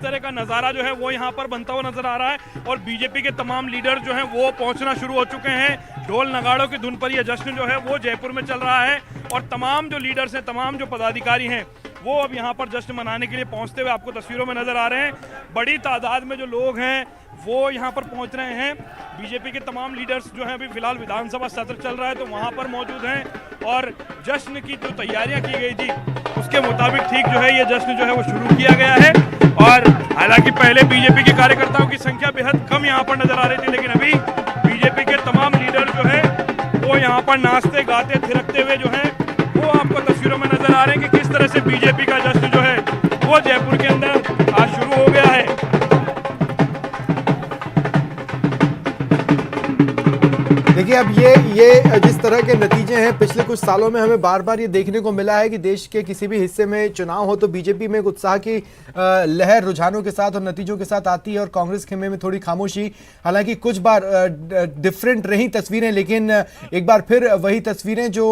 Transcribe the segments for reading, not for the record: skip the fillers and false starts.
तरह का नज़ारा जो है वो यहाँ पर बनता हुआ नजर आ रहा है और बीजेपी के तमाम लीडर जो हैं वो पहुंचना शुरू हो चुके हैं। ढोल नगाड़ों की धुन पर यह जश्न जो है वो जयपुर में चल रहा है और तमाम जो लीडर्स हैं, तमाम जो पदाधिकारी हैं, वो अब यहाँ पर जश्न मनाने के लिए पहुँचते हुए आपको तस्वीरों में नजर आ रहे हैं। बड़ी तादाद में जो लोग हैं वो यहाँ पर पहुँच रहे हैं। बीजेपी के तमाम लीडर्स जो हैं अभी फिलहाल विधानसभा सत्र चल रहा है तो वहाँ पर मौजूद हैं और जश्न की जो तैयारियाँ की गई थी उसके मुताबिक ठीक जो है ये जश्न जो है वो शुरू किया गया है। और हालांकि पहले बीजेपी के कार्यकर्ताओं की संख्या बेहद कम यहाँ पर नजर आ रही थी, लेकिन अभी बीजेपी के तमाम लीडर जो है वो यहाँ पर नाचते गाते थिरकते हुए जो है वो आपको तस्वीरों में नजर आ रहे हैं कि किस तरह से बीजेपी का जश्न जो है वो जयपुर के अंदर आज शुरू हो गया है। देखिए, अब ये जिस तरह के नतीजे हैं पिछले कुछ सालों में हमें बार बार ये देखने को मिला है कि देश के किसी भी हिस्से में चुनाव हो तो बीजेपी में एक उत्साह की लहर रुझानों के साथ और नतीजों के साथ आती है और कांग्रेस खेमे में थोड़ी खामोशी। हालांकि कुछ बार डिफरेंट रही तस्वीरें, लेकिन एक बार फिर वही तस्वीरें जो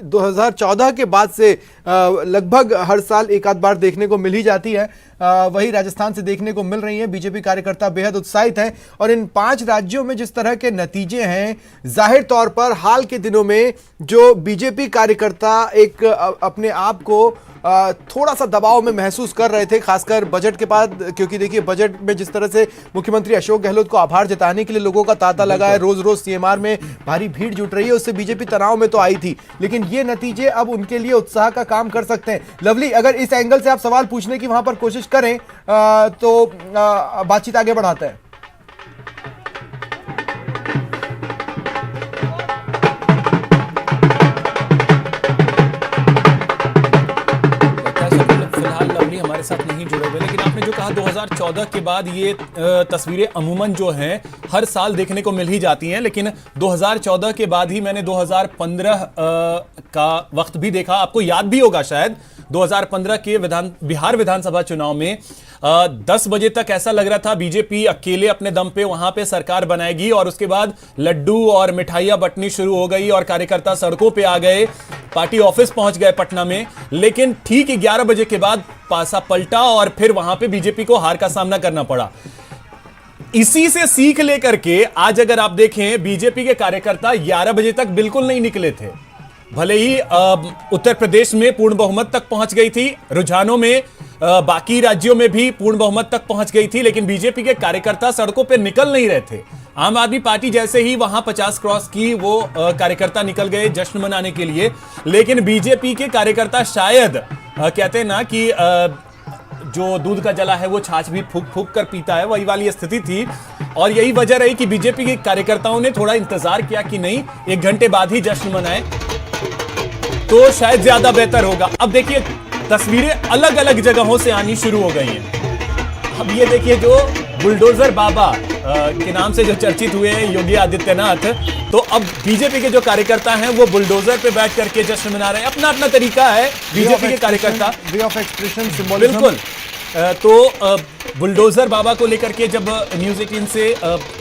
2014 के बाद से लगभग हर साल एक आध बार देखने को मिल ही जाती है, वही राजस्थान से देखने को मिल रही है। बीजेपी कार्यकर्ता बेहद उत्साहित हैं और इन 5 राज्यों में जिस तरह के नतीजे हैं, जाहिर तौर पर हाल के दिनों में जो बीजेपी कार्यकर्ता एक अपने आप को थोड़ा सा दबाव में महसूस कर रहे थे, खासकर बजट के बाद, क्योंकि देखिए बजट में जिस तरह से मुख्यमंत्री अशोक गहलोत को आभार जताने के लिए लोगों का तांता लगा है, रोज रोज सीएमआर में भारी भीड़ जुट रही है, उससे बीजेपी तनाव में तो आई थी, लेकिन ये नतीजे अब उनके लिए उत्साह का काम कर सकते हैं। लवली, अगर इस एंगल से आप सवाल पूछने की वहां पर कोशिश करें तो बातचीत आगे बढ़ाते हैं। हमारे साथ नहीं जुड़े हुए, लेकिन आपने जो कहा 2014 के बाद ये तस्वीरें अमूमन जो हैं हर साल देखने को मिल ही जाती हैं, लेकिन 2014 के बाद ही मैंने 2015 का वक्त भी देखा। आपको याद भी होगा शायद 2015 के बिहार विधानसभा चुनाव में 10 बजे तक ऐसा लग रहा था बीजेपी अकेले अपने दम पे वहां पे सरकार बनाएगी और उसके बाद लड्डू और मिठाइयां बंटनी शुरू हो गई और कार्यकर्ता सड़कों पे आ गए, पार्टी ऑफिस पहुंच गए पटना में। लेकिन ठीक 11 बजे के बाद पासा पलटा और फिर वहां पे बीजेपी को हार का सामना करना पड़ा। इसी से सीख लेकर के आज अगर आप देखें, बीजेपी के कार्यकर्ता 11 बजे तक बिल्कुल नहीं निकले थे। भले ही उत्तर प्रदेश में पूर्ण बहुमत तक पहुंच गई थी, रुझानों में बाकी राज्यों में भी पूर्ण बहुमत तक पहुंच गई थी, लेकिन बीजेपी के कार्यकर्ता सड़कों पर निकल नहीं रहे थे। आम आदमी पार्टी जैसे ही वहां 50 क्रॉस की, वो कार्यकर्ता निकल गए जश्न मनाने के लिए, लेकिन बीजेपी के कार्यकर्ता शायद कहते हैं ना कि जो दूध का जला है वो छाछ भी फूक फूक कर पीता है, वही वाली स्थिति थी। और यही वजह रही कि बीजेपी के कार्यकर्ताओं ने थोड़ा इंतजार किया कि नहीं, 1 घंटे बाद ही जश्न मनाए तो शायद ज्यादा बेहतर होगा। अब देखिए तस्वीरें अलग अलग जगहों से आनी शुरू हो गई हैं। अब ये देखिए जो बुलडोजर बाबा के नाम से जो चर्चित हुए हैं योगी आदित्यनाथ, तो अब बीजेपी के जो कार्यकर्ता हैं वो बुलडोजर पे बैठ करके जश्न मना रहे हैं। अपना अपना तरीका है बीजेपी के कार्यकर्ता, वे ऑफ एक्सप्रेशन, सिंबोलिज्म। बिल्कुल। तो बुलडोजर बाबा को लेकर के जब न्यूज़ 18 से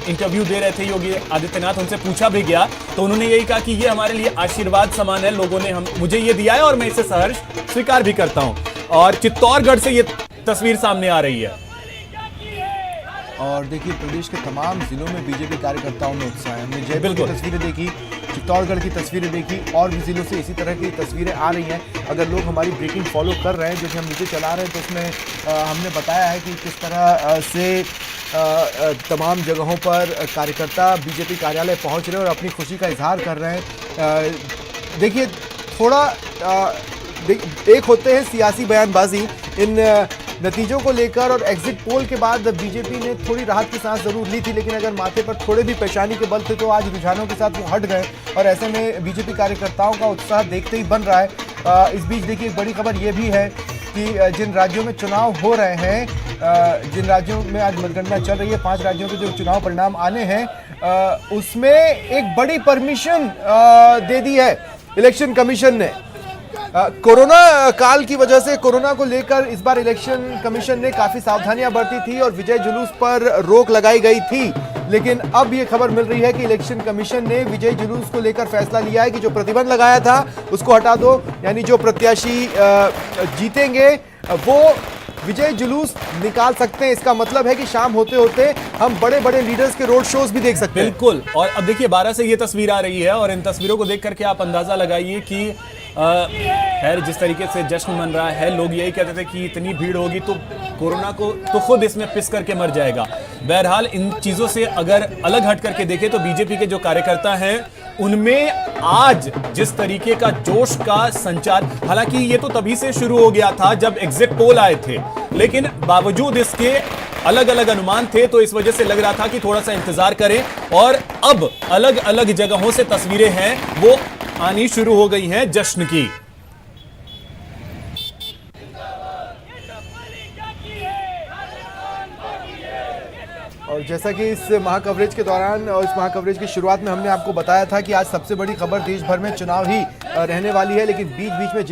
इंटरव्यू दे रहे थे योगी आदित्यनाथ, उनसे पूछा भी गया तो उन्होंने यही कहा कि ये हमारे लिए आशीर्वाद समान है, लोगों ने मुझे ये दिया है और मैं इसे सहर्ष स्वीकार भी करता हूं। और चित्तौड़गढ़ से ये तस्वीर सामने आ रही है। और देखिए प्रदेश के तमाम जिलों में बीजेपी कार्यकर्ताओं में उत्साह है। हमने जयपुर की तस्वीरें देखी, चित्तौड़गढ़ की तस्वीरें देखी, और भी जिलों से इसी तरह की तस्वीरें आ रही हैं। अगर लोग हमारी ब्रेकिंग फॉलो कर रहे हैं जो कि हम नीचे चला रहे हैं तो उसमें हमने बताया है कि किस तरह से तमाम जगहों पर कार्यकर्ता बीजेपी कार्यालय पहुंच रहे हैं और अपनी खुशी का इजहार कर रहे हैं। देखिए थोड़ा एक होते हैं सियासी बयानबाजी, इन नतीजों को लेकर और एग्जिट पोल के बाद बीजेपी ने थोड़ी राहत की सांस जरूर ली थी, लेकिन अगर माथे पर थोड़े भी परेशानी के बल थे तो आज रुझानों के साथ वो हट गए और ऐसे में बीजेपी कार्यकर्ताओं का उत्साह देखते ही बन रहा है। इस बीच देखिए एक बड़ी खबर ये भी है कि जिन राज्यों में चुनाव हो रहे हैं, जिन राज्यों में आज मतगणना चल रही है, 5 राज्यों के जो चुनाव परिणाम आने हैं, उसमें एक बड़ी परमिशन दे दी है इलेक्शन कमीशन ने। कोरोना काल की वजह से कोरोना को लेकर इस बार इलेक्शन कमीशन ने काफी सावधानियां बरती थी और विजय जुलूस पर रोक लगाई गई थी, लेकिन अब ये खबर मिल रही है कि इलेक्शन कमीशन ने विजय जुलूस को लेकर फैसला लिया है कि जो प्रतिबंध लगाया था उसको हटा दो, यानी जो प्रत्याशी जीतेंगे वो विजय जुलूस निकाल सकते हैं। इसका मतलब है कि शाम होते होते हम बड़े बड़े लीडर्स के रोड शोज भी देख सकते हैं। बिल्कुल। और अब देखिए 12 से ये तस्वीर आ रही है और इन तस्वीरों को देख करके आप अंदाजा लगाइए कि खैर जिस तरीके से जश्न मन रहा है, लोग यही कहते थे कि इतनी भीड़ होगी तो कोरोना को तो खुद इसमें पिस करके मर जाएगा। बहरहाल इन चीजों से अगर अलग हट करके देखें तो बीजेपी के जो कार्यकर्ता हैं उनमें आज जिस तरीके का जोश का संचार, हालांकि ये तो तभी से शुरू हो गया था जब एग्जिट पोल आए थे, लेकिन बावजूद इसके अलग अलग अनुमान थे, तो इस वजह से लग रहा था कि थोड़ा सा इंतजार करें। और अब अलग अलग जगहों से तस्वीरें हैं वो आनी शुरू हो गई हैं जश्न की। और जैसा कि इस महाकवरेज के दौरान और इस महाकवरेज की शुरुआत में हमने आपको बताया था कि आज सबसे बड़ी खबर देश भर में चुनाव ही रहने वाली है, लेकिन बीच बीच में